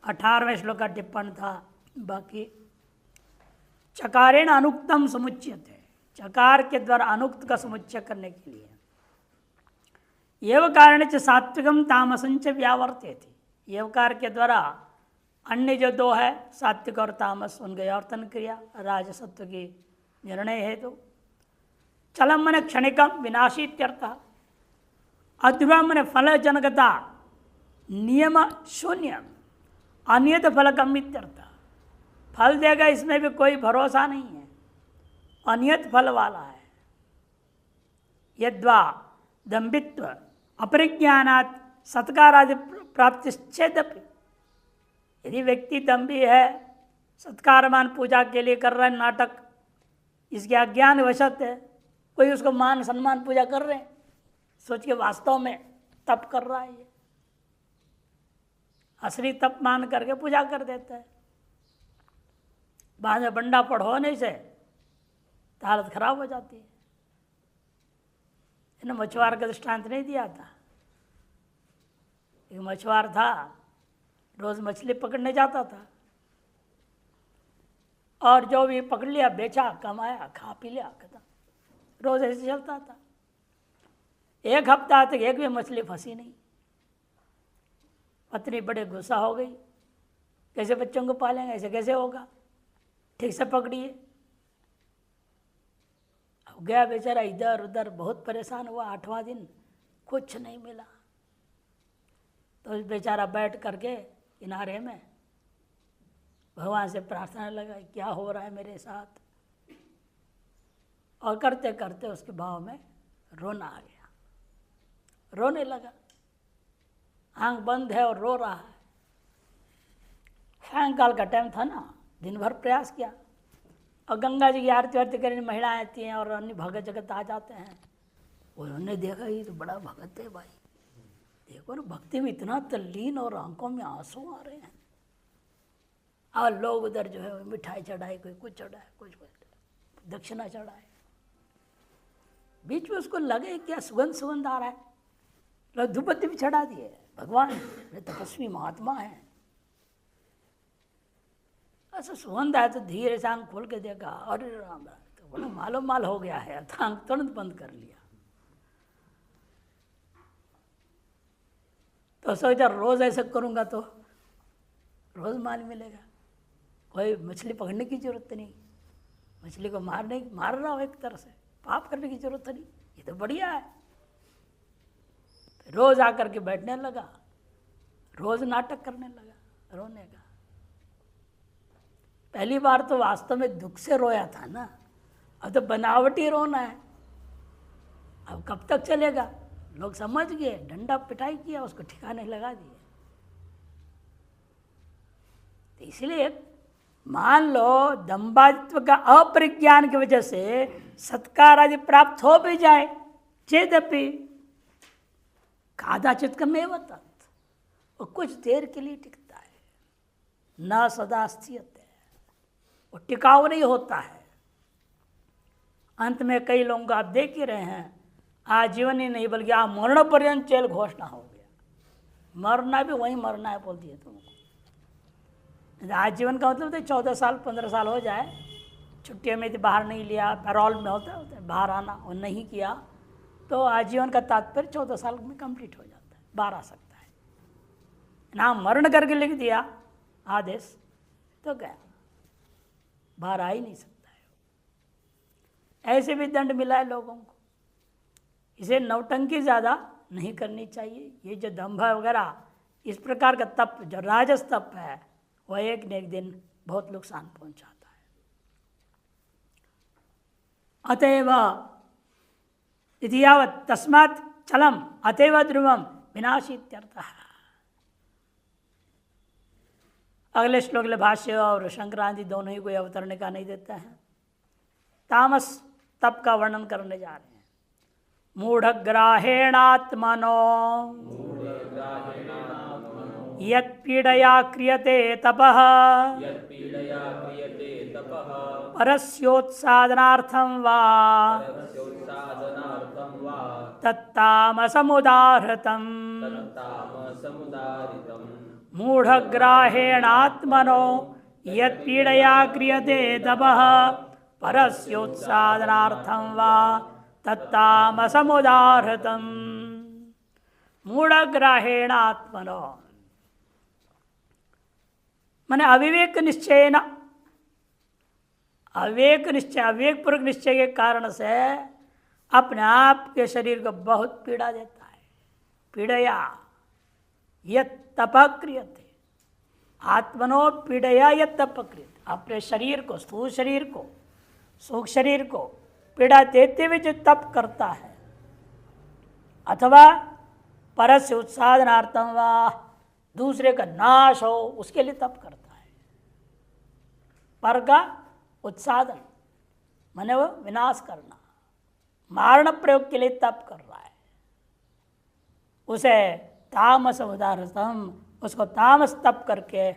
18वें श्लोक का टिप्पण था। बाकी चकारेण अनुक्तम समुच्यते, चकार के द्वारा अनुक्त का समुच्चय करने के लिए एवं कारण च सात्विकम तामसंच व्यावर्तेति, एवकार के द्वारा अन्य जो दो है सात्विक और तामस उनके आवर्तन क्रिया राजसत्व की निर्णय है। तो चलम मन क्षणिकम विनाशी इत्यर्थ, अध्रुवम मन फल जनकता नियम शून्य अनियत फलकम इत्यर्थ, फल देगा इसमें भी कोई भरोसा नहीं है, अनियत फल वाला है। यद्वा दंभित्व अपरिज्ञानात् सत्कारादि प्राप्तिश्चेदपि, यदि व्यक्ति दंभी है, सत्कारमान पूजा के लिए कर रहा है नाटक, इसके अज्ञान वशत है, कोई उसको मान सम्मान पूजा कर रहे हैं सोच के वास्तव में तप कर रहा है, ये असली तप मान करके पूजा कर देता है। बाद में बंडा पड़ होने से तो हालत खराब हो जाती है। इन्हें मछुआर का दृष्टांत नहीं दिया था। एक मछुआर था, रोज मछली पकड़ने जाता था और जो भी पकड़ लिया बेचा, कमाया, खा पी लिया, खत्म। रोज ऐसे चलता था। एक हफ्ता तक एक भी मछली फंसी नहीं। पत्नी बड़े गुस्सा हो गई, कैसे बच्चों को पालेंगे, ऐसे कैसे होगा, ठीक से पकड़िए। अब गया बेचारा इधर उधर, बहुत परेशान हुआ। 8वां दिन कुछ नहीं मिला तो बेचारा बैठ करके किनारे में भगवान से प्रार्थना लगा, क्या हो रहा है मेरे साथ। और करते करते उसके भाव में रोना आ गया, रोने लगा। आंख बंद है और रो रहा है। सायंकाल का टाइम था ना, दिन भर प्रयास किया और गंगा जी की आरती वारती करने महिलाएं आती हैं और अन्य भगत जगत आ जाते हैं। उन्होंने देखा ये तो बड़ा भगत है भाई, देखो ना भक्ति में इतना तल्लीन और आंखों में आंसू आ रहे हैं। और लोग उधर जो है मिठाई चढ़ाए, कोई कुछ चढ़ाए, कुछ दक्षिणा चढ़ाए। बीच में उसको लगे क्या सुगंध सुगंध आ रहा है, लोग धूपबत्ती भी चढ़ा दिए। भगवान तपस्वी महात्मा है। ऐसा सुगंध आया तो धीरे से आंख खोल के देखा, अरे राम राम, तो बोला मालूम माल हो गया है, तो आंख तुरंत बंद कर लिया। तो सोचा रोज ऐसा करूंगा तो रोज माल मिलेगा, कोई मछली पकड़ने की जरूरत नहीं, मछली को मार रहा हो एक तरह से, पाप करने की जरूरत नहीं, ये तो बढ़िया है। रोज आकर के बैठने लगा, रोज नाटक करने लगा, रोने का। पहली बार तो वास्तव में दुख से रोया था ना, अब तो बनावटी रोना है। अब कब तक चलेगा, लोग समझ गए, डंडा पिटाई किया, उसको ठिकाने लगा दिए। तो इसलिए मान लो दंभादित्व का अपरिज्ञान की वजह से सत्कार आदि प्राप्त हो भी जाए, चेदपि कादाचित कर्मेव तत्, वो कुछ देर के लिए टिकता है, न सदा स्थियते, वो टिकाऊ नहीं होता है। अंत में कई लोगों को आप देख ही रहे हैं, आजीवन ही नहीं बल्कि आप मरण पर्यंत जेल घोषणा हो गया। मरना भी वहीं मरना है बोल दिए तुमको। आजीवन का मतलब 14 साल 15 साल हो जाए, छुट्टियों में बाहर नहीं लिया, पैरोल में होता है बाहर आना, और नहीं किया तो आजीवन का तात्पर्य 14 साल में कंप्लीट हो जाता है, बाहर आ सकता है। ना मरण करके लिख दिया आदेश तो गया, बाहर आ ही नहीं सकता है। ऐसे भी दंड मिला है लोगों को। इसे नौटंकी ज़्यादा नहीं करनी चाहिए। ये जो दंभ वगैरह इस प्रकार का तप जो राजस तप है, वह एक न एक दिन बहुत नुकसान पहुंचाता है। अतएव इतियावत तस्मात् चलम अतएव ध्रुवम विनाशी इत्यर्थः। अगले श्लोक ले भाष्य और संक्रांति दोनों ही कोई अवतरणे का नहीं देता है। तामस तप का वर्णन करने जा रहे हैं। मूढ़ग्राहेणात्मनो यत्पीडया क्रियते तपः परस्योत्सादनार्थं वा तत्तामसमुदाहृतम्। मूढ़ग्राहेणात्मनो यत्पीडया क्रियते तपः परस्योत्सादनार्थं वा तत्तामसमुदाहृतम्। मूढ़ग्राहेणात्मनो माने अविवेक निश्चय न, अविवेक निश्चय, अविवेकपूर्वक निश्चय के कारण से अपने आप के शरीर को बहुत पीड़ा देता है। पीड़या यत् तप क्रियते, आत्मनो पीड़या यत् तप क्रियते, अपने शरीर को, स्थूल शरीर को, सूक्ष्म शरीर को पीड़ा देते हुए जो तप करता है, अथवा परस्य उत्सादनार्थम वा दूसरे का नाश हो उसके लिए तप करता है। पर का उत्सादन माने वो विनाश करना, मारण प्रयोग के लिए तप कर रहा है, उसे तामस उदाहरण, उसको तामस तप करके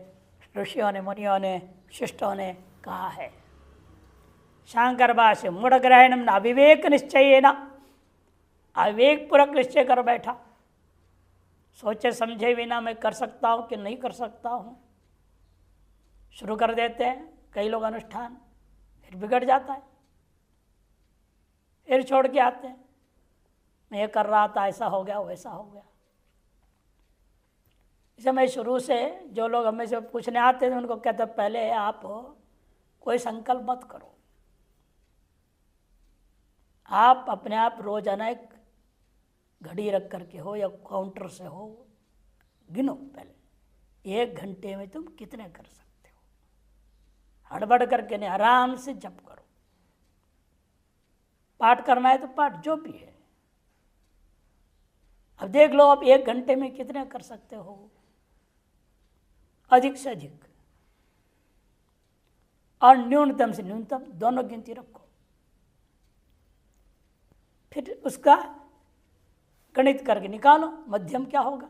ऋषियों ने, मुनियों ने, शिष्टों ने कहा है। शांकर भाष्य मूढ़ग्रहणम अविवेक निश्चय न, अविवेक पूर्वक निश्चय कर बैठा, सोचे समझे बिना मैं कर सकता हूँ कि नहीं कर सकता हूँ, शुरू कर देते हैं कई लोग अनुष्ठान, फिर बिगड़ जाता है, फिर छोड़ के आते हैं, मैं ये कर रहा था ऐसा हो गया वैसा हो गया। इसे मैं शुरू से जो लोग हमें से पूछने आते थे उनको कहते पहले आप कोई संकल्प मत करो, आप अपने आप रोजाना एक घड़ी रख करके हो या काउंटर से हो, गिनो पहले 1 घंटे में तुम कितने कर सकते हो, हड़बड़ करके नहीं, आराम से जप करो। पाठ करना है तो पाठ जो भी है, अब देख लो आप 1 घंटे में कितने कर सकते हो, अधिक से अधिक और न्यूनतम से न्यूनतम दोनों गिनती रखो। फिर उसका गणित करके निकालो मध्यम क्या होगा,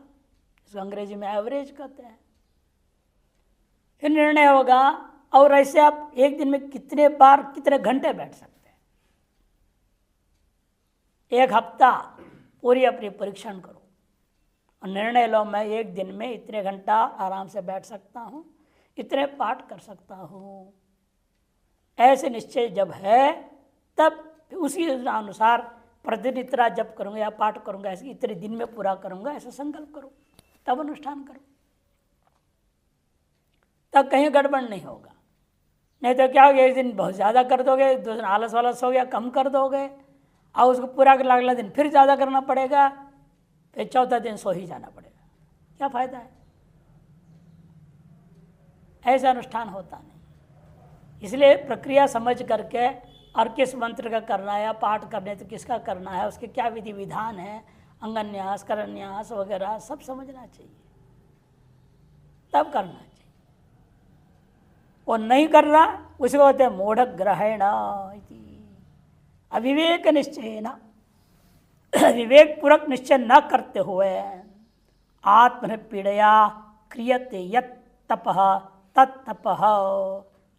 इसको अंग्रेजी में एवरेज कहते हैं। फिर निर्णय होगा, और ऐसे आप एक दिन में कितने बार कितने घंटे बैठ सकते हैं। 1 हफ्ता पूरी अपनी परीक्षण करो और निर्णय लो, मैं एक दिन में इतने घंटा आराम से बैठ सकता हूँ, इतने पाठ कर सकता हूँ। ऐसे निश्चय जब है तब उसी अनुसार प्रतिदिन इतना जप करूँगा या पाठ करूँगा, ऐसे इतने दिन में पूरा करूँगा, ऐसा संकल्प करो, तब अनुष्ठान करो, तब कहीं गड़बड़ नहीं होगा। नहीं तो क्या हो गया, एक दिन बहुत ज़्यादा कर दोगे, 2 दिन आलस वालस हो गया, कम कर दोगे, और उसको पूरा कर अगला दिन फिर ज़्यादा करना पड़ेगा, फिर चौथा दिन सो ही जाना पड़ेगा, क्या फ़ायदा है। ऐसा अनुष्ठान होता नहीं। इसलिए प्रक्रिया समझ करके और किस मंत्र का करना है या पाठ करने तो किसका करना है, उसके क्या विधि विधान है, अंगन्यास करन्यास वगैरह सब समझना चाहिए, तब करना चाहिए। वो नहीं कर रहा उसको कहते हैं मूढ़ ग्रहण, अविवेक निश्चय न, विवेक पूर्वक निश्चय न करते हुए आत्मन पीड़या क्रियते यत् तपः तत्तपः,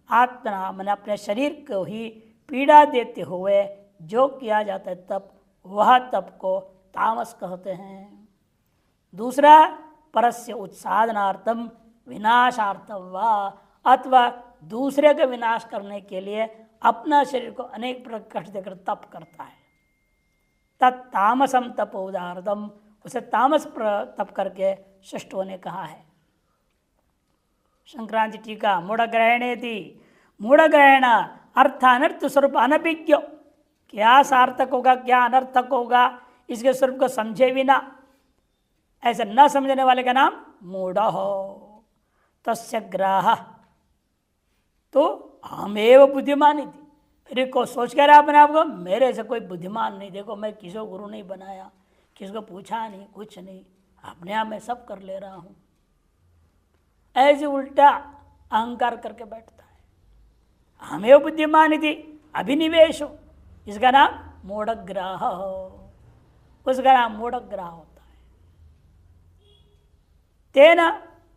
आत्मना मैंने अपने शरीर को ही पीड़ा देते हुए जो किया जाता है तप, वह तप को तामस कहते हैं। दूसरा परस्य उत्सादनार्थम विनाशार्थम वा, अथवा दूसरे का विनाश करने के लिए अपना शरीर को अनेक प्रकार कष्ट देकर तप करता है, तत्तामसम तपोदार्थम, उसे तामस तप करके शिष्टों ने कहा है। संक्रांति टीका मूढ़ग्रहणेति, मूढ़ग्रहण अर्थ अनर्थ स्वरूप अनभिज्ञ, क्या सार्थक होगा क्या अनर्थक होगा इसके स्वरूप को समझे बिना, ऐसे न समझने वाले का नाम मूढ़ हो। तस्य ग्राह, तो हमेव बुद्धिमानी थी, फिर को सोच कर अपने आप को मेरे से कोई बुद्धिमान नहीं, देखो मैं किसी को गुरु नहीं बनाया, किसी को पूछा नहीं, कुछ नहीं, अपने आप में सब कर ले रहा हूँ, ऐसे उल्टा अहंकार करके बैठता है। हमें बुद्धिमान थी अभिनिवेश हो, इसका नाम मूढ़ग्राह हो, उसका नाम मूढ़ग्राह होता है। तेना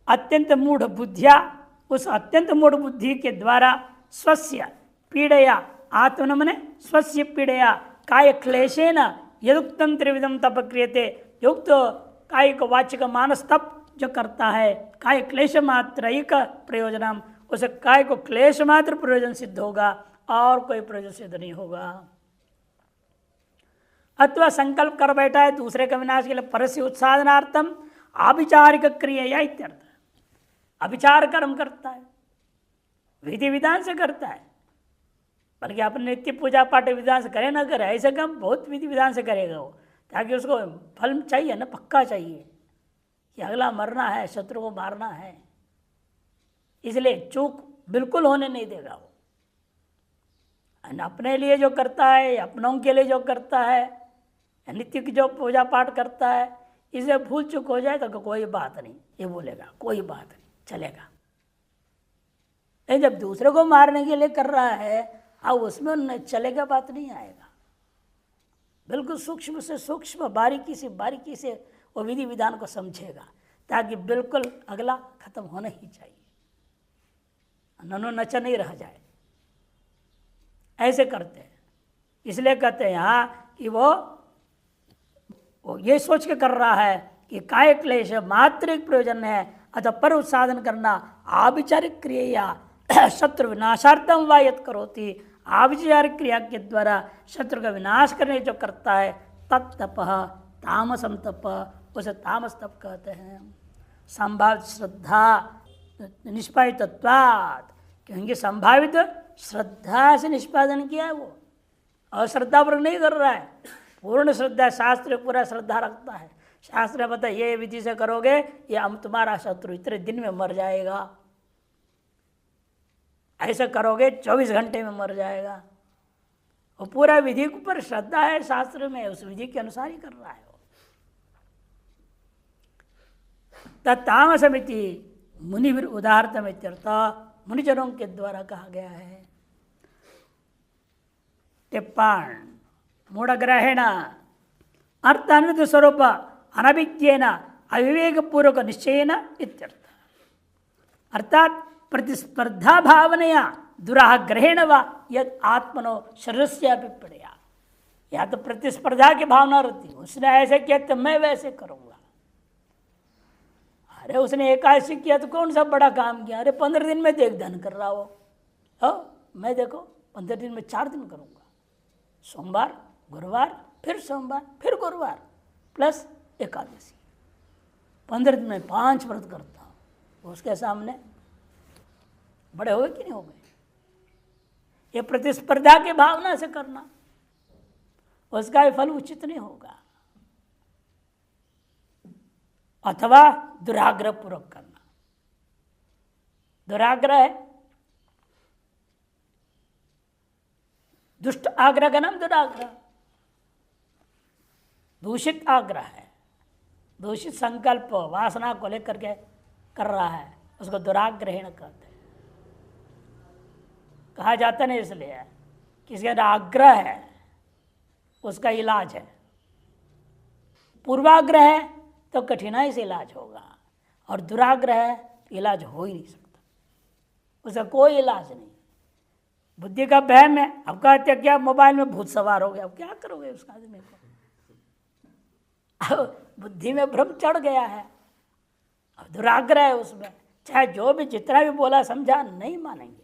अत्यंत मूढ़ बुद्धिया, उस अत्यंत मूढ़ बुद्धि के द्वारा स्वस्य पीड़या, आत्मन मने स्वस्य पीड़या काय क्लेशेन यदुक्तम त्रिविधम तप क्रियते, युक्त कायिक वाचिक मानस तप जो करता है काय क्लेश मात्र एक प्रयोजनम, उसे काय को क्लेश मात्र प्रयोजन सिद्ध होगा और कोई प्रयोजन सिद्ध नहीं होगा। अथवा संकल्प कर बैठा है दूसरे के विनाश के लिए परस्य उत्साधनार्थम आविचारिक क्रिया इत्यर्थ, अविचार कर्म करता है, विधि विधान से करता है, बल्कि अपने नित्य पूजा पाठ विधान से करे ना करे, ऐसे काम बहुत विधि विधान से करेगा वो, ताकि उसको फल चाहिए ना, पक्का चाहिए कि अगला मरना है, शत्रु को मारना है, इसलिए चूक बिल्कुल होने नहीं देगा वो। अपने लिए जो करता है, अपनों के लिए जो करता है, नित्य की जो पूजा पाठ करता है, इसे भूल चूक हो जाए तो कोई बात नहीं, ये बोलेगा कोई बात नहीं, चलेगा। जब दूसरे को मारने के लिए कर रहा है, अब उसमें चलेगा बात नहीं आएगा। बिल्कुल सूक्ष्म से सूक्ष्म, बारीकी से वो विधि विधान को समझेगा, ताकि बिल्कुल अगला खत्म होना ही चाहिए, ननो नचा नहीं रह जाए। ऐसे करते हैं, इसलिए कहते हैं यहाँ कि वो ये सोच के कर रहा है कि काय क्लेश मात्र एक प्रयोजन है, अतः पर उत्साधन करना आविचारिक क्रिया शत्रु विनाशार्थम वा यत् करोति, आविचारिक क्रिया के द्वारा शत्रु का विनाश करने जो करता है, तप तामसम तप, उसे तामस तप कहते हैं। संभावित श्रद्धा निष्पादितत्वात्, क्योंकि संभावित श्रद्धा से निष्पादन किया है, वो अश्रद्धा पर नहीं कर रहा है, पूर्ण श्रद्धा, शास्त्र पूरा श्रद्धा रखता है। शास्त्र बता ये विधि से करोगे ये हम तुम्हारा शत्रु इतने दिन में मर जाएगा, ऐसे करोगे 24 घंटे में मर जाएगा। वो पूरा विधि के ऊपर श्रद्धा है, शास्त्र में उस विधि के अनुसार ही कर रहा है वो। तत्तामसमिति मुनिवीर उदाहरणम इत्यर्थ, मुनिजनों के द्वारा कहा गया है। टिप्पण मूढ़ग्रहेण अर्थान्वित स्वरूप अनभिज्ञेन अविवेक पूर्वक निश्चयेन इत्यर्थ, अर्थात प्रतिस्पर्धा भावनया दुराग्रहेण व यद आत्मनो शरीरस्य पीड़या, या तो प्रतिस्पर्धा की भावना रहती, उसने ऐसे किया तो मैं वैसे करूंगा। अरे उसने एकादशी किया तो कौन सा बड़ा काम किया, अरे 15 दिन में देख धन कर रहा हो, मैं देखो 15 दिन में 4 दिन करूंगा, सोमवार गुरुवार फिर सोमवार फिर गुरुवार प्लस एकादशी, 15 दिन में 5 व्रत करता हूँ। उसके सामने बड़े हो गए कि नहीं हो गए? ये प्रतिस्पर्धा की भावना से करना, उसका फल उचित नहीं होगा। अथवा दुराग्रह पूर्वक करना, दुराग्रह है, दुष्ट आग्रह का नाम दुराग्रह, दूषित आग्रह है, दूषित संकल्प वासना को लेकर के कर रहा है, उसको दुराग्रहण कहते हैं। कहा जाता नहीं इसलिए किसी का आग्रह है उसका इलाज है, पूर्वाग्रह है तो कठिनाई से इलाज होगा, और दुराग्रह है तो इलाज हो ही नहीं सकता, उसका कोई इलाज नहीं। बुद्धि का बहम है, अब कहते क्या मोबाइल में भूत सवार हो गया, अब क्या करोगे उस आदमी को? बुद्धि में भ्रम चढ़ गया है, अब दुराग्रह है उसमें, चाहे जो भी जितना भी बोला समझा नहीं मानेंगे।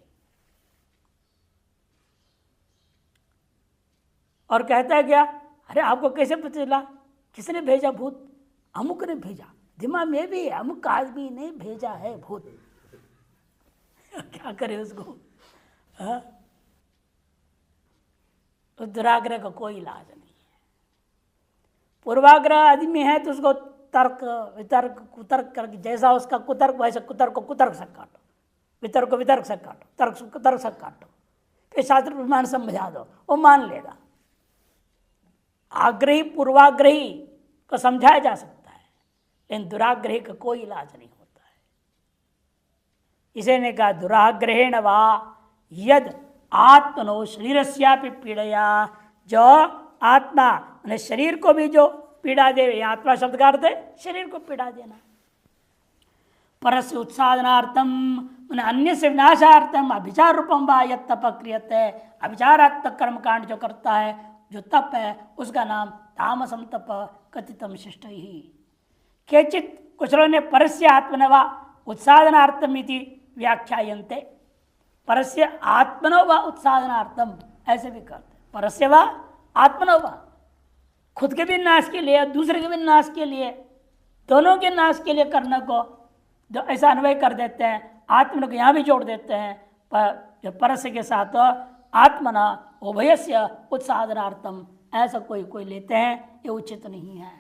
और कहता है क्या, अरे आपको कैसे पता चला, किसने भेजा भूत? अमुक ने भेजा, दिमाग में भी अमुक आदमी ने भेजा है भूत। क्या करे उसको? तो दुराग्रह का कोई इलाज नहीं है। पूर्वाग्रह आदमी है तो उसको तर्क वितर्क कुतर्क करके, जैसा उसका कुतर्क वैसे कुतर्क को कुतर्क से काटो, वितर्क को वितर्क से काटो, तर्क को तर्क से काटो, फिर शास्त्र प्रमाण समझा दो, वो मान लेगा। आग्रही पूर्वाग्रही को समझाया जा सकता है, लेकिन दुराग्रही का कोई इलाज नहीं होता है। इसे ने कहा दुराग्रहेण वा यद आत्मनो शरीरस्यापि पीड़या, जो आत्मा ने शरीर को भी जो पीड़ा दे, आत्मा शब्द का अर्थ है शरीर को पीड़ा देना। परस्य उत्साधनार्थम अन्य से विनाशार्थम अभिचार रूपम वा यद तप क्रियते, अभिचारात्मक कर्म कांड जो करता है, जो तप है, उसका नाम तामसम तप कथितम शिष्ट ही। केचित कुछ लोगों ने परस्य आत्मनवा उत्साधनार्थम इति व्याख्यायन्ते। परस्य आत्मनवा उत्साधनार्थम ऐसे भी करते। परस्य व आत्मनवा, खुद के भी नाश के लिए, दूसरे के भी नाश के लिए, दोनों के नाश के लिए करने को जो ऐसा अन्वय कर देते हैं, आत्मन को यहाँ भी जोड़ देते हैं परस्य के साथ आत्मना उभयस्य उत्साधनार्थम, ऐसा कोई लेते हैं, ये उचित नहीं है।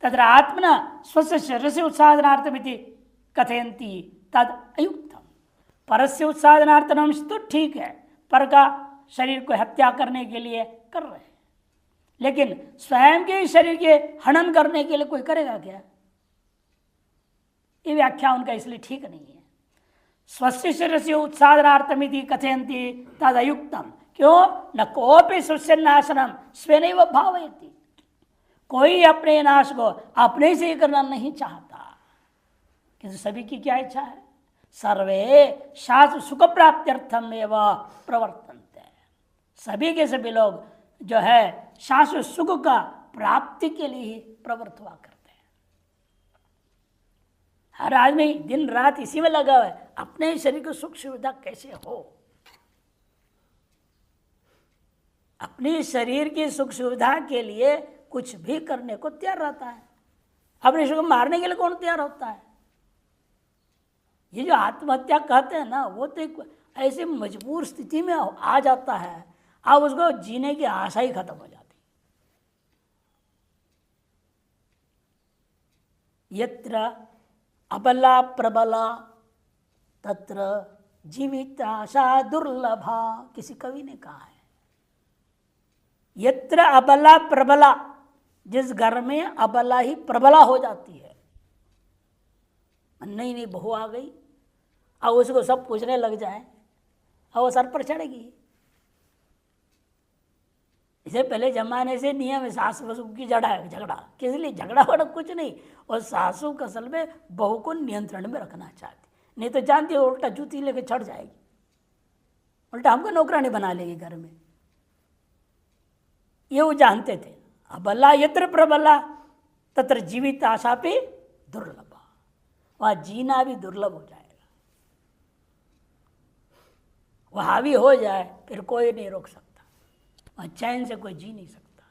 तत्र आत्मना स्वस्य शरीर से उत्साधनार्थम इति कथयन्ति तद अयुक्तम। परस्य उत्साधनार्थम तो ठीक है, पर का शरीर को हत्या करने के लिए कर रहे हैं, लेकिन स्वयं के शरीर के हनन करने के लिए कोई करेगा क्या? ये व्याख्या उनका इसलिए ठीक नहीं है। स्वस्य शरीर से उत्साधनार्थमिति कथयन्ति तद अयुक्तम। क्यों? न कोपि स्वस्य नाशनम स्वेनैव भावयति। कोई अपने नाश को अपने से करना नहीं चाहता, किंतु सभी की क्या इच्छा है? सर्वे शास्त्र सुख प्राप्त्यर्थम एवं प्रवर्तन्ते। सभी के सभी लोग जो है शाश्वत सुख का प्राप्ति के लिए ही प्रवृत्त हुआ करते हैं। हर आदमी दिन रात इसी में लगा हुआ है, अपने शरीर को सुख सुविधा कैसे हो, अपने शरीर की सुख सुविधा के लिए कुछ भी करने को तैयार रहता है। अपने शरीर को मारने के लिए कौन तैयार होता है? ये जो आत्महत्या कहते हैं ना, वो तो एक ऐसे मजबूर स्थिति में आ जाता है, अब उसको जीने की आशा ही खत्म हो जाती। यत्र अबला प्रबला तत्र जीवित आशा दुर्लभा, किसी कवि ने कहा है। यत्र अबला प्रबला, जिस घर में अबला ही प्रबला हो जाती है, नहीं बहू आ गई, अब उसको सब पूछने लग जाए, अब वो सर पर चढ़ेगी। इसे पहले जमाने से नियम है, सास बहू की झगड़ा, किस लिए झगड़ा वगड़ा कुछ नहीं, और सासू असल में बहू को नियंत्रण में रखना चाहती, नहीं तो जानती है उल्टा जूती लेके चढ़ जाएगी, उल्टा हमको नौकरानी बना लेगी घर में। ये वो जानते थे। अबला यत्र प्रबला तत्र जीवित आशा पे दुर्लभा, वहाँ जीना भी दुर्लभ हो जाएगा। वह हावी हो जाए फिर कोई नहीं रोक सकता, वहाँ चैन से कोई जी नहीं सकता।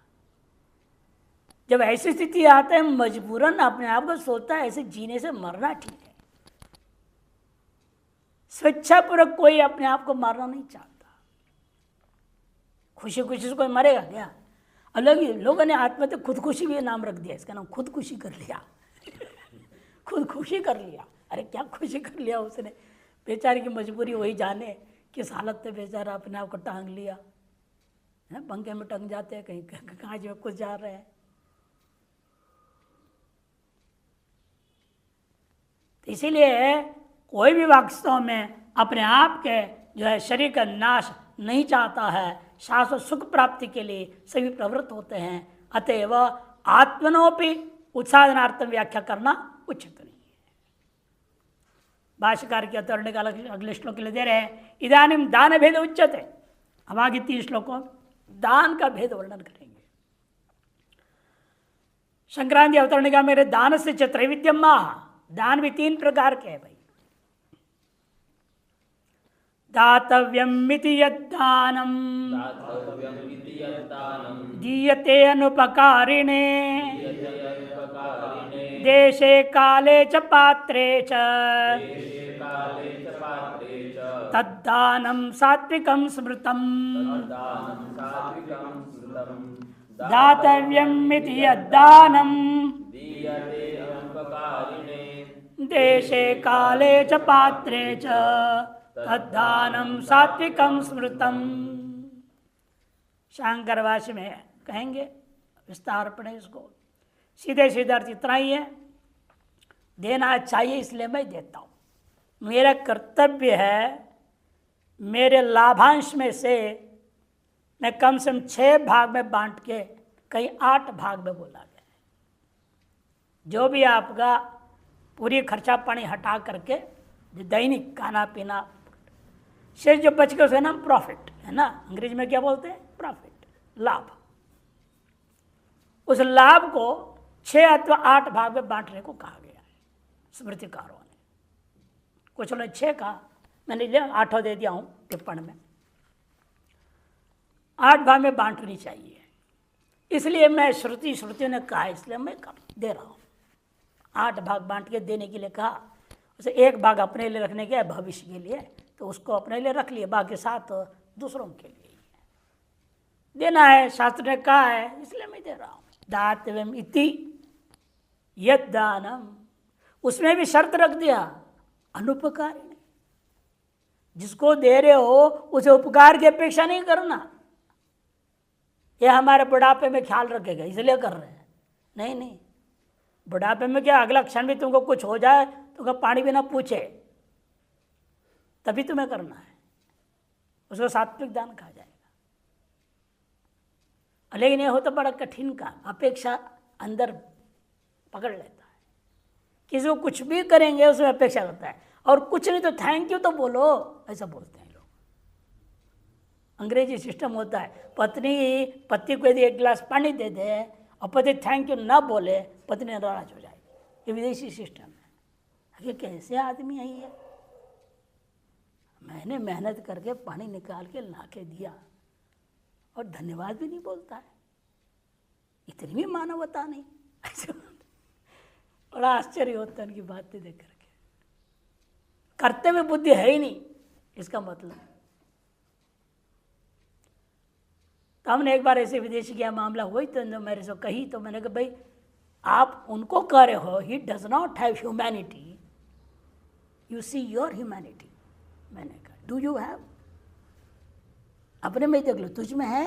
जब ऐसी स्थिति आता है, मजबूरन अपने आप को सोचता है ऐसे जीने से मरना ठीक है। स्वेच्छापूर्वक कोई अपने आप को मारना नहीं चाहता। खुशी खुशी से कोई मरेगा क्या? अलग ही लोगों ने आत्महत्या खुदकुशी भी नाम रख दिया, इसका नाम खुदकुशी कर लिया। खुदकुशी कर लिया, अरे क्या खुशी कर लिया उसने? बेचारे की मजबूरी वही जाने, किस हालत में बेचारा अपने आप को टांग लिया है। पंखे में टंग जाते हैं, कहीं कांच में कुछ जा रहे हैं। इसीलिए कोई भी वास्तव में अपने आप के जो है शरीर का नाश नहीं चाहता है, शाश्वत सुख प्राप्ति के लिए सभी प्रवृत्त होते हैं। अतएव आत्मनोपि उत्साधनार्थम व्याख्या करना उचित नहीं है। भाष्यकार के अवतरण का अगले श्लोक के लिए दे रहे हैं। इदानीम दान भेद उच्यते। हम आगे 3 श्लोकों दान का भेद वर्णन करेंगे। संक्रांति अवतरण का मेरे दान से त्रैविध्यम माह, दान भी 3 प्रकार के हैं भाई। दातव्यमिति यद्दानं दीयते अनुपकारिणे देशे काले च पात्रे च तद्दानं सात्विकं स्मृतम्। दातव्यमिति यद्दानं देशे काले च पात्रे च तद्दानं सात्विकं स्मृतम्। शंकर भाष्य में कहेंगे विस्तार पढ़े इसको। सीधे सीधे अर्थ इतना ही है, देना चाहिए इसलिए मैं देता हूँ। मेरा कर्तव्य है, मेरे लाभांश में से मैं कम से कम 6 भाग में बांट के, कहीं 8 भाग में बोला गया है। जो भी आपका पूरी खर्चा पानी हटा करके जो दैनिक खाना पीना शेष जो बच गया उसका नाम प्रॉफिट है ना, अंग्रेजी में क्या बोलते हैं? प्रॉफिट, लाभ। उस लाभ को 6 अथवा 8 भाग में बांटने को कहा गया है। स्मृतिकारों ने। कुछ लोग 6 कहा, मैंने लिया 8 दे दिया हूँ टिप्पण में। 8 भाग में बांटनी चाहिए, इसलिए मैं श्रुतियों ने कहा, इसलिए मैं दे रहा हूँ। 8 भाग बांट के देने के लिए कहा, उसे 1 भाग अपने लिए रखने के भविष्य के लिए, तो उसको अपने लिए रख लिए, बाकी 7 दूसरों के लिए ही है। देना है, शास्त्र ने कहा है, इसलिए मैं दे रहा हूँ। दातव्यम इति यद दानम, उसमें भी शर्त रख दिया, अनुपकारी। जिसको दे रहे हो उसे उपकार की अपेक्षा नहीं करना, ये हमारे बुढ़ापे में ख्याल रखेगा इसलिए कर रहे हैं। नहीं, बुढ़ापे में क्या अगला क्षण भी तुमको कुछ हो जाए तो पानी भी ना पूछे, तभी तुम्हें करना है, उसको सात्विक दान कहा जाएगा। लेकिन ये होता बड़ा कठिन काम, अपेक्षा अंदर पकड़ लेता है। किसी को कुछ भी करेंगे उसमें अपेक्षा करता है, और कुछ नहीं तो थैंक यू तो बोलो, ऐसा बोलते हैं लोग। अंग्रेजी सिस्टम होता है, पत्नी पति को यदि 1 गिलास पानी दे दे और पति थैंक यू ना बोले, पत्नी नाराज हो जाएगी। ये विदेशी सिस्टम है। ये कैसे आदमी है ये? मैंने मेहनत करके पानी निकाल के ला के दिया और धन्यवाद भी नहीं बोलता है, इतनी भी मानवता नहीं। ऐसे बड़ा आश्चर्य होता है उनकी बातें देख करके। कर्तव्य बुद्धि है ही नहीं, इसका मतलब। तो हमने एक बार ऐसे विदेशी का मामला हुई तो मेरे से कही, तो मैंने कहा भाई आप उनको कह रहे हो, he does not have humanity, you see your humanity. मैंने कहा डू यू हैव? अपने में देख लो, तुझ में है?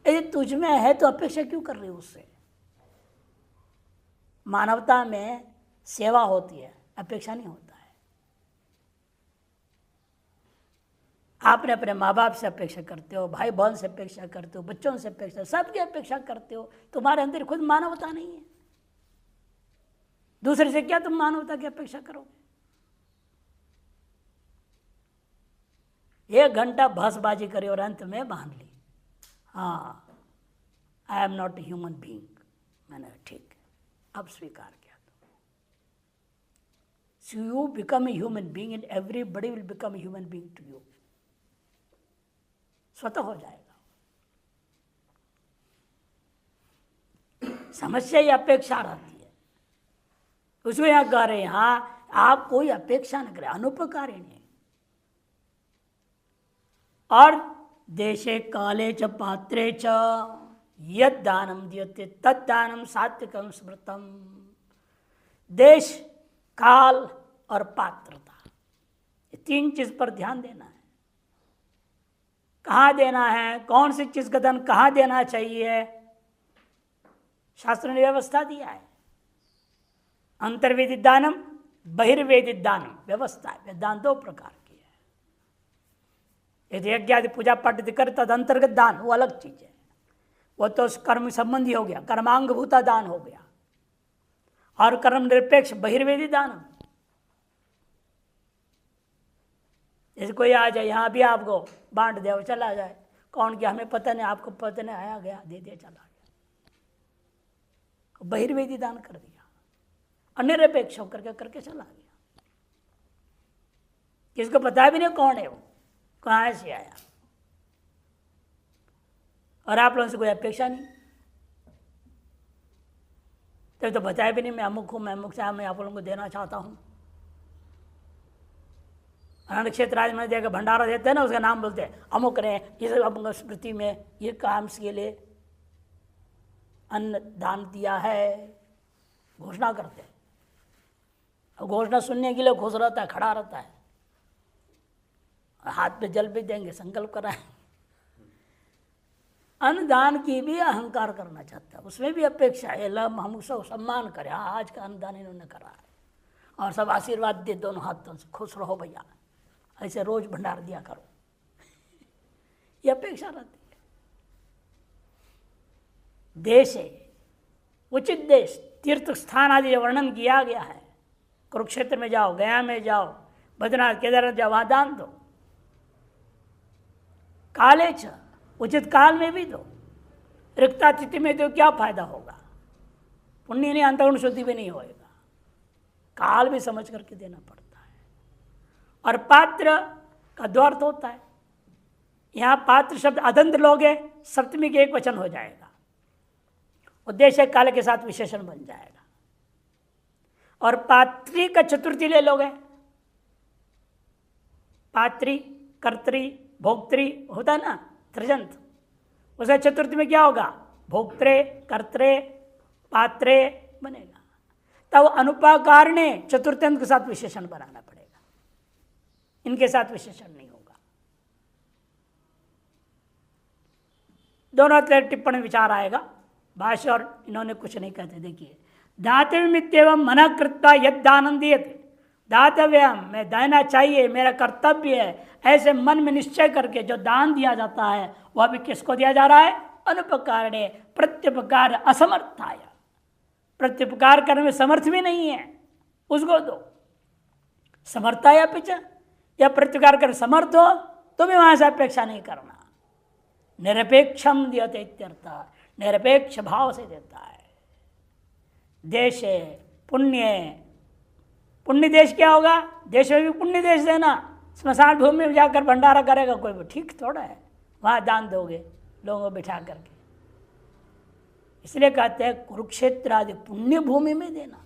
यदि तुझ में है तो अपेक्षा क्यों कर रहे हो उससे? मानवता में सेवा होती है, अपेक्षा नहीं होता है। आपने अपने माँ बाप से अपेक्षा करते हो, भाई बहन से अपेक्षा करते हो, बच्चों से अपेक्षा, सबकी अपेक्षा करते हो। तुम्हारे अंदर खुद मानवता नहीं है, दूसरे से क्या तुम मानवता की अपेक्षा करोगे? 1 घंटा बहसबाजी करी और अंत में मान ली, हाँ I am not a human being. मैंने ठीक है, अब स्वीकार किया। So you become a human being and everybody will become a human being to you. स्वतः हो जाएगा। समस्या ये अपेक्षा रहती है, उसमें यहां कह रहे हैं, हाँ आप कोई अपेक्षा न करें, अनुपकारी नहीं। और देशे काले च पात्रे च यद दानम दीयते तद दानम सात्विकम स्मृतम। देश, काल और पात्रता, ये 3 चीज पर ध्यान देना है। कहाँ देना है, कौन सी चीज का दान कहाँ देना चाहिए, शास्त्र ने व्यवस्था दिया है। अंतर्वेदित दानम, बहिर्वेदित दानम व्यवस्था है। दान 2 प्रकार की है। यदि यज्ञ आदि पूजा पाठ कर तद अंतर्गत दान, वो अलग चीज है, वो तो कर्म संबंधी हो गया, कर्मांगभूता दान हो गया। और कर्म निरपेक्ष बहिर्वेदी दान, जैसे कोई आ जाए यहाँ भी आपको बांट दे और चला जाए, कौन किया हमें पता नहीं, आपको पता नहीं, आया गया दे दिया चला गया, बहिर्वेदी दान कर दिया, अनिरपेक्ष होकर के करके चला गया। किसको पता भी नहीं कौन है वो, कहाँ से आया, और आप लोगों से कोई अपेक्षा नहीं, तब तो बताया भी नहीं मैं अमुक हूँ, मैं अमुक से मैं आप लोगों को देना चाहता हूँ। अनंत क्षेत्र आज में देकर भंडारा देते हैं ना, उसका नाम बोलते हैं अमुक ने इस अमुक स्मृति में ये काम के लिए अन्न दान दिया है, घोषणा करते हैं। और घोषणा सुनने के लिए खुश रहता है, खड़ा रहता है, हाथ पे जल भी देंगे, संकल्प कराएं। अन्नदान की भी अहंकार करना चाहता है, उसमें भी अपेक्षा है, हम उसको सम्मान करें, हाँ आज का अन्नदान इन्होंने करा है, और सब आशीर्वाद दे दोनों हाथों से, खुश रहो भैया, ऐसे रोज भंडार दिया करो, ये अपेक्षा रहती है। देश है उचित देश, तीर्थ स्थान आदि वर्णन किया गया है। कुरुक्षेत्र में जाओ, गया में जाओ, बद्रीनाथ केदारनाथ जाओ, वहां दान दो। काले छ, उचित काल में भी दो, रिक्ता तिथि में दो, क्या फायदा होगा, पुण्य नहीं, अंतःकरण शुद्धि भी नहीं होएगा। काल भी समझ करके देना पड़ता है। और पात्र का दो अर्थ होता है। यहाँ पात्र शब्द अदंत लोगे सप्तमी के एक वचन हो जाएगा, उद्देश्य काल के साथ विशेषण बन जाएगा। और पात्री का चतुर्थी ले लोगे, पात्री कर्त्री भोक्त्री होता है ना त्रिजंत, उसका चतुर्थी में क्या होगा? भोक्त्रे कर्त्रे पात्रे बनेगा। तब अनुपाकार ने चतुर्थ्यंत के साथ विशेषण बनाना पड़ेगा, इनके साथ विशेषण नहीं होगा। दोनों तरह टिप्पणी विचार आएगा, भाष्य और इन्होंने कुछ नहीं कहते। देखिए, दातव्यमित्येवं मन कृत्वा यद दानं दीयते, दातव्य मैं देना चाहिए, मेरा कर्तव्य है, ऐसे मन में निश्चय करके जो दान दिया जाता है वह भी किसको दिया जा रहा है? अनुपकारणे प्रत्युपकार असमर्थाय, प्रत्युपकार करने में समर्थ भी नहीं है उसको दो। समर्थाया पिछा या प्रत्युपकार कर समर्थ हो तो भी वहां से अपेक्षा नहीं करना। निरपेक्षम दियते इत्यर्थ, निरपेक्ष भाव से देता है। देश पुण्य, पुण्य देश क्या होगा? देश में भी पुण्य देश देना, स्मशान भूमि में जाकर भंडारा करेगा कोई भी ठीक थोड़ा है, वहां दान दोगे लोगों को बिठा करके। इसलिए कहते हैं कुरुक्षेत्र आदि पुण्य भूमि में देना।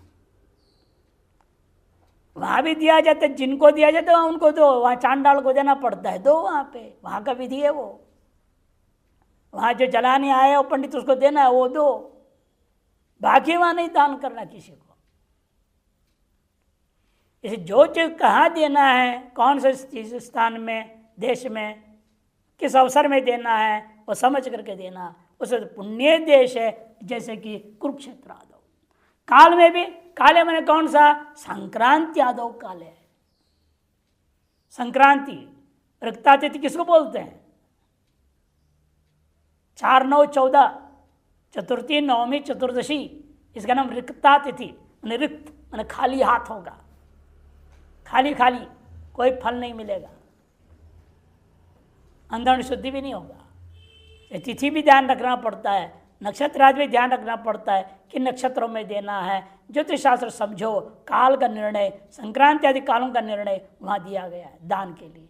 वहां भी दिया जाता है, जिनको दिया जाता है वहां उनको दो, वहां चांडाल को देना पड़ता है, दो वहां पे, वहां का विधि है वो। वहां जो जलाने आए वो पंडित उसको देना है वो दो, बाकी वहां नहीं दान करना किसी को। इसे जो चीज कहाँ देना है, कौन से स्थान में, देश में, किस अवसर में देना है वो समझ करके देना। उसे पुण्य देश है, जैसे कि कुरुक्षेत्र आदो। काल में भी, काले मैंने कौन सा? संक्रांति आदो काल है। संक्रांति रिक्ता तिथि किसको बोलते हैं? 4, 9, 14, चतुर्थी, नवमी, चतुर्दशी, इसका नाम रिक्ता तिथि। रिक्त मैंने खाली हाथ होगा, खाली खाली, कोई फल नहीं मिलेगा, अंधन शुद्धि भी नहीं होगा। तिथि भी ध्यान रखना पड़ता है, नक्षत्र आदि भी ध्यान रखना पड़ता है कि नक्षत्रों में देना है। ज्योतिष शास्त्र समझो, काल का निर्णय, संक्रांति आदि कालों का निर्णय वहाँ दिया गया है दान के लिए।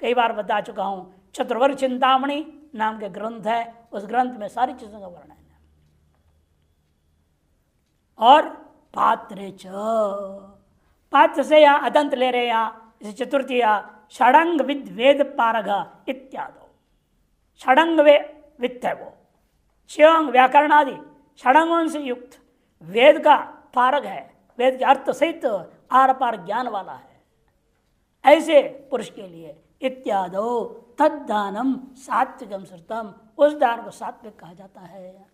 कई बार बता चुका हूँ, चतुर्वर्ग चिंतामणि नाम के ग्रंथ है, उस ग्रंथ में सारी चीज़ों का वर्णन है। और पात्र च, पात्र से यहाँ अदंत ले रहे, यहाँ जैसे चतुर्थीया षडंग विद वेद पारग इत्यादि। षडंग वित्त है वो, शिवंग व्याकरण आदि षडंगों से युक्त वेद का पारग है, वेद के अर्थ सहित आर पार ज्ञान वाला है। ऐसे पुरुष के लिए इत्यादो तद्दानम सात्विकम श्रुतम, उस दान को सात्विक कहा जाता है।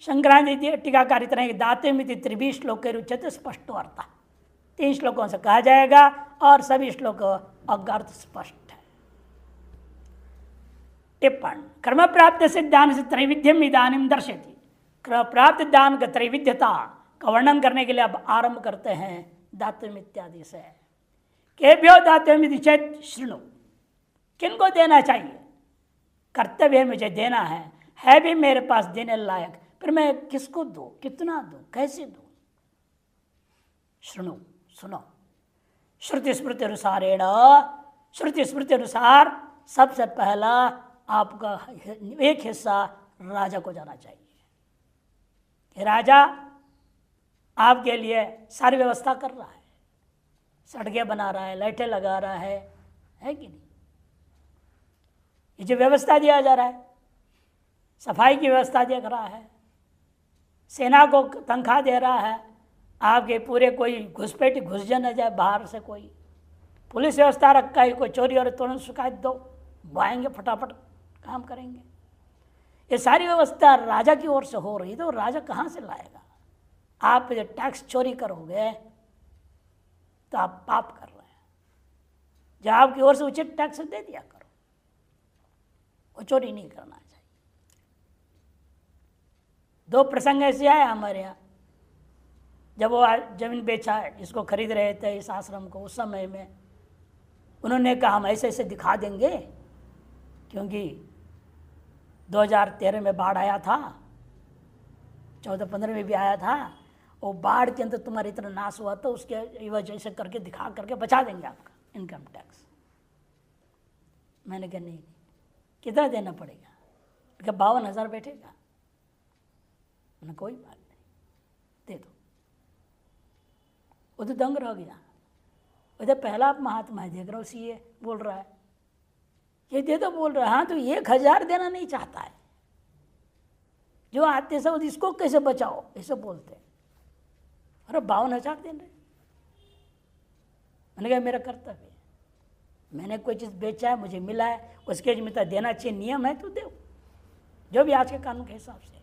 संक्रांति टीकाकार इतना है, दाते मिति त्रिभी श्लोक रुच्यते स्पष्ट अर्थ, 3 श्लोकों से कहा जाएगा और सभी श्लोक अर्थ स्पष्ट है। टिप्पण, कर्म प्राप्त सिद्धान से त्रैविध्यम इदानीम दर्शयति। कर्म प्राप्त दान का त्रैविध्यता का वर्णन करने के लिए अब आरंभ करते हैं दातव्यम इत्यादि से। केभ्यो दातव्यम चेत शृणु, किनको देना चाहिए? कर्तव्य है, मुझे देना है भी मेरे पास देने लायक, फिर मैं किसको दूं, कितना दूं, कैसे दूं? शृणु, सुनो। श्रुति स्मृति अनुसारेण, श्रुति स्मृति अनुसार सबसे पहला आपका एक हिस्सा राजा को जाना चाहिए। राजा आपके लिए सारी व्यवस्था कर रहा है, सड़कें बना रहा है, लाइटें लगा रहा है कि नहीं? ये जो व्यवस्था दिया जा रहा है, सफाई की व्यवस्था देख रहा है, सेना को तनख्वाह दे रहा है, आपके पूरे कोई घुसपैठी घुस न जाए बाहर से, कोई पुलिस व्यवस्था रखा है, कोई चोरी और तुरंत शिकायत दो, आएंगे फटाफट काम करेंगे। ये सारी व्यवस्था राजा की ओर से हो रही, तो राजा कहाँ से लाएगा? आप जो टैक्स चोरी करोगे तो आप पाप कर रहे हैं। जब आपकी ओर से उचित टैक्स दे दिया करो, वो चोरी नहीं करना चाहिए। 2 प्रसंग ऐसे आए हमारे यहाँ, जब वो जमीन बेचा है, जिसको खरीद रहे थे इस आश्रम को, उस समय में उन्होंने कहा हम ऐसे ऐसे दिखा देंगे, क्योंकि 2013 में बाढ़ आया था, 14-15 में भी आया था, वो बाढ़ के अंदर तुम्हारा इतना नाश हुआ तो उसके वजह से करके दिखा करके बचा देंगे आपका इनकम टैक्स। मैंने कहा नहीं, कितना देना पड़ेगा? क्या 52,000 बैठेगा? मैंने कोई बात नहीं, दे दो। वो तो दंग रह गया। उधर पहला महात्मा है, देख रहा हूँ सीए बोल रहा है, ये दे दो बोल रहा है। हाँ तो 1,000 देना नहीं चाहता है, जो आते सब इसको कैसे बचाओ ऐसे बोलते हैं। अरे 52,000 दे रहे। मैंने कहा मेरा कर्तव्य है, मैंने कोई चीज़ बेचा है, मुझे मिला है, उसके जिम्मेदार देना चाहिए, नियम है तो दो, जो भी आज के कानून के हिसाब से।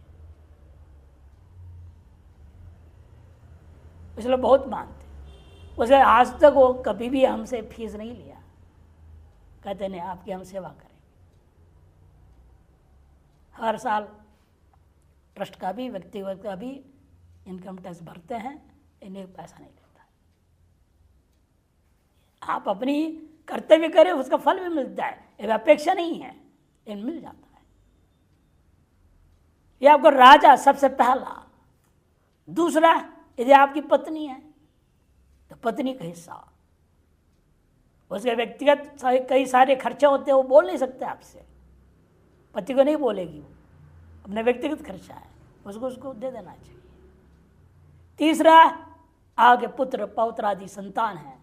इसलिए बहुत मानते उसे। आज तक वो कभी भी हमसे फीस नहीं लिया, कहते नहीं आपकी हम सेवा करेंगे। हर साल ट्रस्ट का भी व्यक्तिगत का भी इनकम टैक्स भरते हैं, इन्हें पैसा नहीं लेता है। आप अपनी कर्तव्य करें, उसका फल भी मिलता है, ये अपेक्षा नहीं है, ये मिल जाता है। ये आपको राजा सबसे पहला। दूसरा, यदि आपकी पत्नी है तो पत्नी का हिस्सा, उसके व्यक्तिगत कई सारे खर्चे होते हैं, वो बोल नहीं सकते आपसे, पति को नहीं बोलेगी, वो अपने व्यक्तिगत खर्चा है, उसको दे देना चाहिए। तीसरा, आगे पुत्र पौत्र आदि संतान है,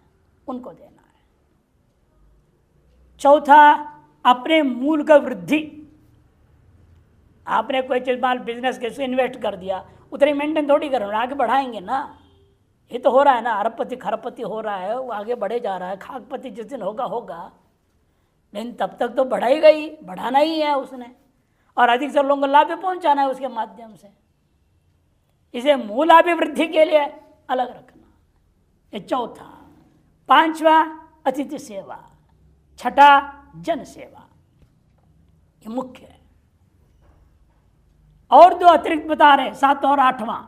उनको देना है। चौथा, अपने मूल का वृद्धि। आपने कोई चीज माल बिजनेस कैसे इन्वेस्ट कर दिया, उतनी मेंटेन थोड़ी करो, आगे बढ़ाएंगे ना। ये तो हो रहा है ना, अरबपति खरबपति हो रहा है, वो आगे बढ़े जा रहा है। खाकपति जिस दिन होगा होगा, लेकिन तब तक तो बढ़ाएगा ही, बढ़ाना ही है उसने, और अधिक से लोगों को लाभ भी पहुंचाना है उसके माध्यम से। इसे मूलाभिवृद्धि के लिए अलग रखना, ये चौथा। पांचवा, अतिथि सेवा। छठा, जन सेवा। ये मुख्य है। और दो अतिरिक्त बता रहे, सातवां और आठवां।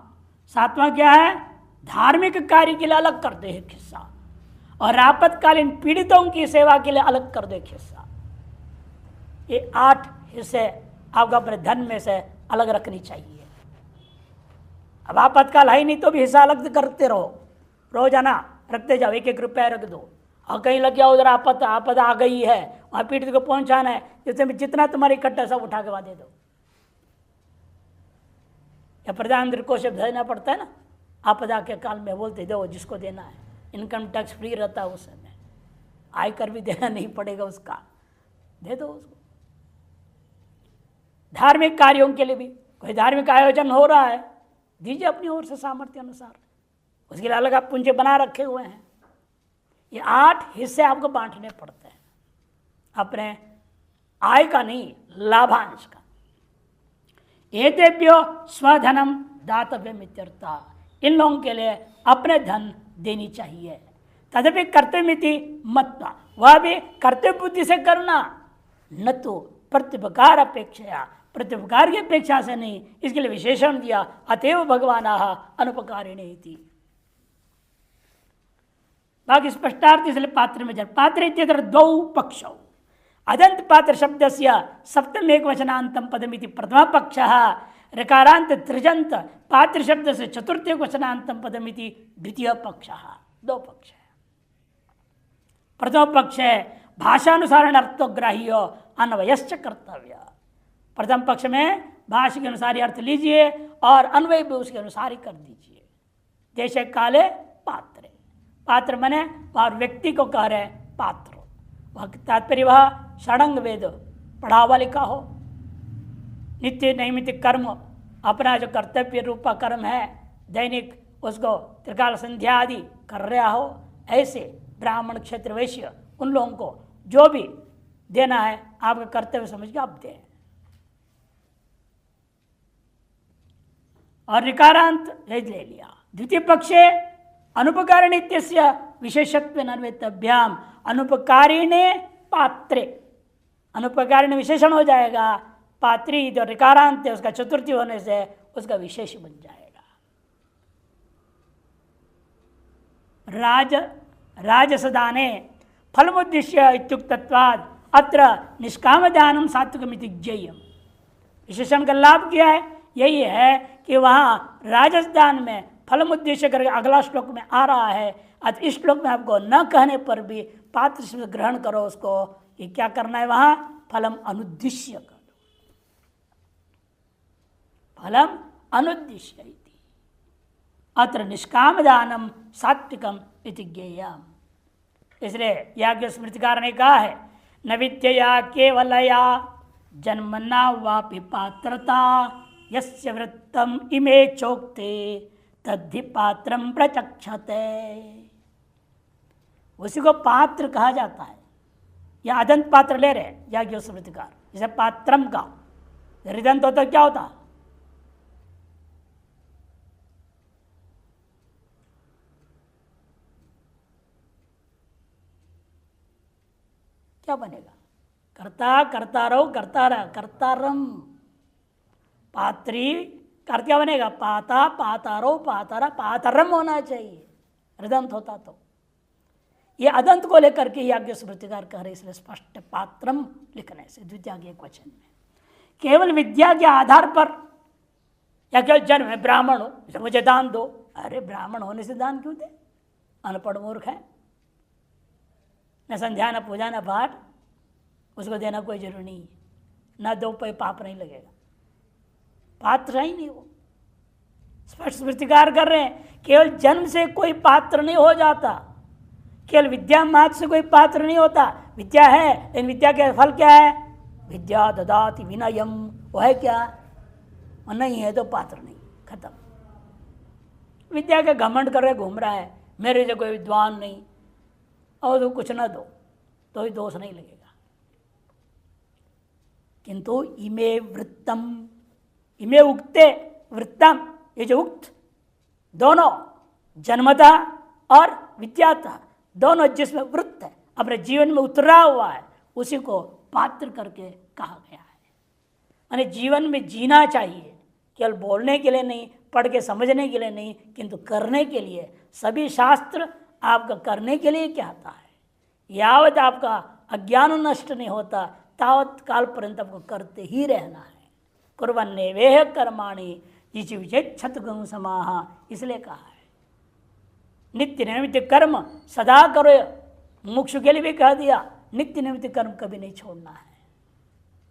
सातवां क्या है? धार्मिक कार्य के लिए अलग कर दे एक हिस्सा, और आपातकालीन पीड़ितों की सेवा के लिए अलग कर दे एक हिस्सा। ये 8 हिस्से आपको अपने धन में से अलग रखनी चाहिए। अब आपातकाल है नहीं तो भी हिस्सा अलग करते रहो, रोजाना रखते जाओ, 1-1 रुपया रख दो। और कहीं लग गया उधर आपदा आ गई है, वहाँ पीड़ित को पहुंचाना है, जैसे जितना तुम्हारी इकट्ठा सब उठा के वहाँ दे दो। या प्रधानमंत्री को से भेजना पड़ता है ना, आपदा के काल में बोलते दो जिसको देना है, इनकम टैक्स फ्री रहता है उस समय, आयकर भी देना नहीं पड़ेगा उसका, दे दो उसको। धार्मिक कार्यों के लिए भी कोई धार्मिक आयोजन हो रहा है, दीजिए अपनी ओर से सामर्थ्य अनुसार, उसके लिए अलग आप पूंजी बना रखे हुए हैं। ये 8 हिस्से आपको बांटने पड़ते हैं, अपने आय का नहीं, लाभांश का। एतेभ्यो स्वधनम दातव्यम इत्यर्थः, इन लोगों के लिए अपने धन देनी चाहिए। तदपि कर्तव्यमिति मत्वा, वह भी कर्तव्य बुद्धि से करना, न तो प्रत्युपकार अपेक्षा, प्रत्युपकार की अपेक्षा से नहीं। इसके लिए विशेषण दिया, अतएव भगवान अनुपकारिणी इति। बाकी स्पष्टार्थ इसलिए पात्र में जब पात्र इत्यत्र 2 पक्षौ, अदंत पात्र शब्द से सप्तम एक वचनांतम पदमिति प्रथम पक्ष, ऋकारांत त्रिजंत पात्र शब्द से चतुर्थ एक वचनांतम पदमिति द्वितीय पक्ष। 2 पक्ष है। प्रथम पक्ष है भाषानुसार अर्थग्राह्य अन्वयश्च कर्तव्य। प्रथम पक्ष में भाषा के अनुसार अर्थ लीजिए और अन्वय भी उसके अनुसार ही कर दीजिए। जैसे काले पात्र, पात्र मने और व्यक्ति को कह रहे पात्र, वह तात्पर्य वह षडंग वेद पढ़ा हुआ लिखा हो, नित्य नैमित्तिक कर्म अपना जो कर्तव्य रूपा कर्म है दैनिक, उसको त्रिकाल संध्या आदि कर रहा हो, ऐसे ब्राह्मण क्षेत्र वैश्य उन लोगों को जो भी देना है आपका कर्तव्य समझ के आप दें। और ऋकारांत ले लिया। द्वितीय पक्षे अनुपकारिणीत्यस्य विशेषत्व अन्वेतभ्याम, अनुपकारिणे पात्रे, अनुपकारिणी विशेषण हो जाएगा, पात्री जो ऋकारांत है उसका चतुर्थी होने से उसका विशेष बन जाएगा। राजसदाने फलमुद्दिश्य इत्युक्तत्वाद अत्र निष्काम दानम सात्विकमिति ज्ञेयम्। विशेषण का लाभ क्या है? यही है कि वहाँ राजसदान में फलम उद्देश्य करके अगला श्लोक में आ रहा है। आज इस श्लोक में आपको न कहने पर भी पात्र से ग्रहण करो उसको कि क्या करना है, वहां फलम अनुद्देश्य कर दो, फलम अनुद्देश्य। अत्र निष्काम दानम सात्विकम इति ज्ञेयम्। इसलिए याज्ञ स्मृतिकार ने कहा है, न विद्यया केवलया जन्मना वापि पात्रता यस्य वृत्तम इमे चोक्ते तद्धि पात्रम प्रचक्षते। उसी को पात्र कहा जाता है। या अदंत पात्र ले रहे याज्ञ स्मृतिकार, जैसे पात्रम का हृदंत होता क्या होता, क्या बनेगा, कर्ता कर्ता रहो कर्ता रह कर्तारम। पात्री कर क्या बनेगा, पाता पातारो पातारा पातरम होना चाहिए हृदंत होता तो। ये अदंत को लेकर के याज्ञ स्मृतिकार कह रहे, इसलिए स्पष्ट पात्रम लिखने से द्वितीय के एक वचन में केवल विद्या के आधार पर या केवल जन्म है ब्राह्मण हो मुझे दान दो, अरे ब्राह्मण होने से दान क्यों दे, अनपढ़ मूर्ख है, न संध्या न पूजा न पाठ, उसको देना कोई जरूरी नहीं है, न दो पे पाप नहीं लगेगा, पात्र ही नहीं हो। स्पष्ट स्मृतिकार कर रहे हैं केवल जन्म से कोई पात्र नहीं हो जाता, केवल विद्या मात्र से कोई पात्र नहीं होता। विद्या है लेकिन विद्या का फल क्या है, विद्या ददाति विनयम, वो है क्या, वो नहीं है तो पात्र नहीं, खत्म। विद्या के घमंड कर रहे घूम रहा है, मेरे से कोई विद्वान नहीं, और तो कुछ ना दो तो ही दोष नहीं लगेगा। किंतु इमे वृत्तम, इमे उक्ते वृत्तम, ये जो उक्त दोनों जन्मता और विद्याता दोनों जिसमें वृत्त है अपने जीवन में उतरा हुआ है, उसी को पात्र करके कहा गया है। माने जीवन में जीना चाहिए, केवल बोलने के लिए नहीं, पढ़ के समझने के लिए नहीं, किंतु करने के लिए। सभी शास्त्र आपका करने के लिए कहता है। यावत आपका अज्ञान नष्ट नहीं होता तावत काल पर्यंत आपको करते ही रहना है। कुर्वन्ने वेह कर्माणि जिस विजय छतगम समाहा, इसलिए कहा है नित्य नैमित्य कर्म सदा करो। मोक्ष के लिए भी कह दिया नित्य नैमित्य कर्म कभी नहीं छोड़ना है।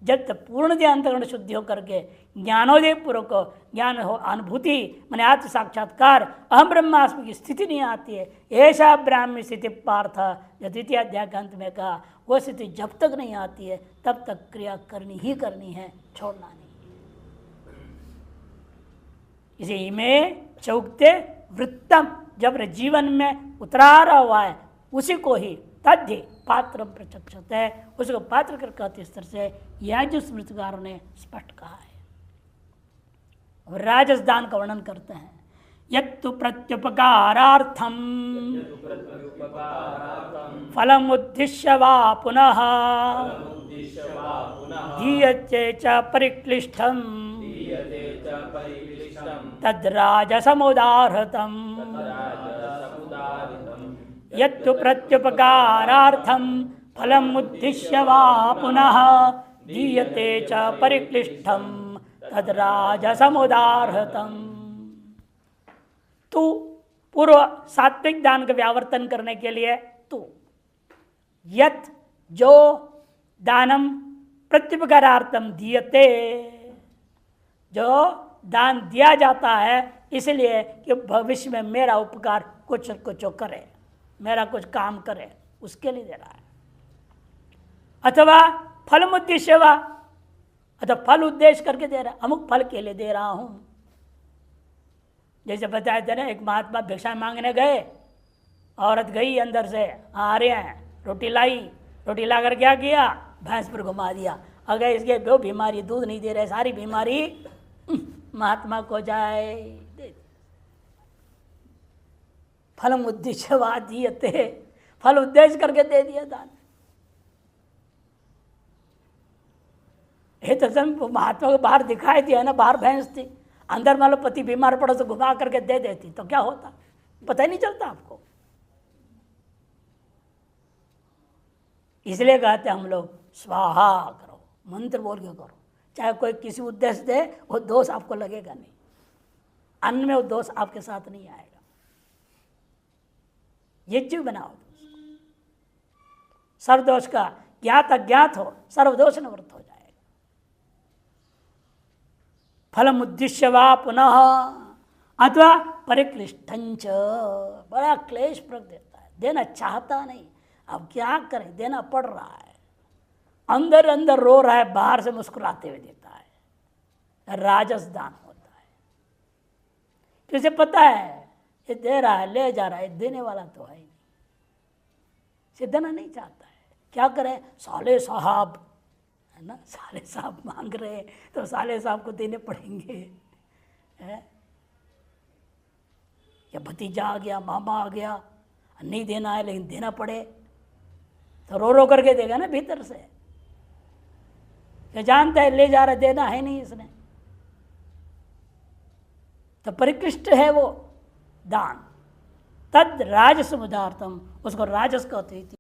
जब तक पूर्ण अंतःकरण शुद्धि होकर के ज्ञानोदय पूर्वक ज्ञान हो, अनुभूति मैंने आत्म साक्षात्कार अहम ब्रह्मास्मि की स्थिति नहीं आती है, ऐसा ब्राह्मी स्थिति पार्थ जो द्वितीय अध्याय के अंत में कहा, वो स्थिति जब तक नहीं आती है तब तक क्रिया करनी ही करनी है, छोड़ना नहीं। इसी में चौकते वृत्तम, जब जीवन में उतारा हुआ है उसी को ही तद्धि पात्र प्रचक्षत है, उसको पात्र कर कहते इस तरह से यह जो स्मृतिकारों ने स्पष्ट कहा है। राजस दान का वर्णन करते हैं, यत्तु प्रत्युपकारार्थम फलम उद्दिश्य वा पुनः दीयते च परिक्लिष्टम तद्राजसमुदाहृतम। यत्तु प्रत्युपकारार्थम फलम उद्दिश्य वा पुनः दीयते च परिक्लिष्टम तद्राजसमुदाहृतम। तू पूर्व सात्विक दान का व्यावर्तन करने के लिए तू यत जो दानम प्रत्युपकारार्थम दीयते, जो दान दिया जाता है इसलिए कि भविष्य में मेरा उपकार कुछ कुछ करे, मेरा कुछ काम करे, उसके लिए दे रहा है। अथवा फलम उद्देश्य वा, अथवा फल उद्देश्य करके दे रहा है, अमुक फल के लिए दे रहा हूं। जैसे बताया था ना, एक महात्मा भिक्षा मांगने गए, औरत गई अंदर से, आ रहे हैं, रोटी लाई, रोटी लाकर क्या किया, भैंस पर घुमा दिया। अगर इसके दो बीमारी, दूध नहीं दे रहे, सारी बीमारी महात्मा को जाए। फलम उद्देश्यवाद दीयते, फल उद्देश्य करके दे दिया दान। ये तो महात्मा को बाहर दिखाई दिया ना, बाहर भैंस थी, अंदर मान लो पति बीमार पड़ो तो घुमा करके दे देती तो क्या होता, पता ही नहीं चलता आपको। इसलिए कहते हम लोग स्वाहा करो, मंत्र बोल के करो, चाहे कोई किसी उद्देश्य दे वो दोष आपको लगेगा नहीं। अन्न में वो दोष आपके साथ नहीं आएगा। यज्ञ बनाओ सर्वदोष का, ज्ञात अज्ञात हो सर्वदोष निवृत्त हो जाएगा। फलम उद्देश्य वा पुनः अथवा परिक्लिष्टंच, बड़ा क्लेश प्रक देता है, देना चाहता नहीं, अब क्या करें, देना पड़ रहा है, अंदर अंदर रो रहा है, बाहर से मुस्कुराते हुए देता है, राजस दान होता है। किसे पता है ये दे रहा है, ले जा रहा है, देने वाला तो है ही नहीं, से देना नहीं चाहता है। क्या करें, साले साहब है ना, साले साहब मांग रहे हैं तो साले साहब को देने पड़ेंगे, है? या भतीजा आ गया, मामा आ गया, नहीं देना है लेकिन देना पड़े तो रो रो करके देगा ना भीतर से, ये जानता है ले जा रहा, देना है नहीं इसने, तो परिकृष्ट है वो दान। तद राजस उदार्थम, उसको राजस कहते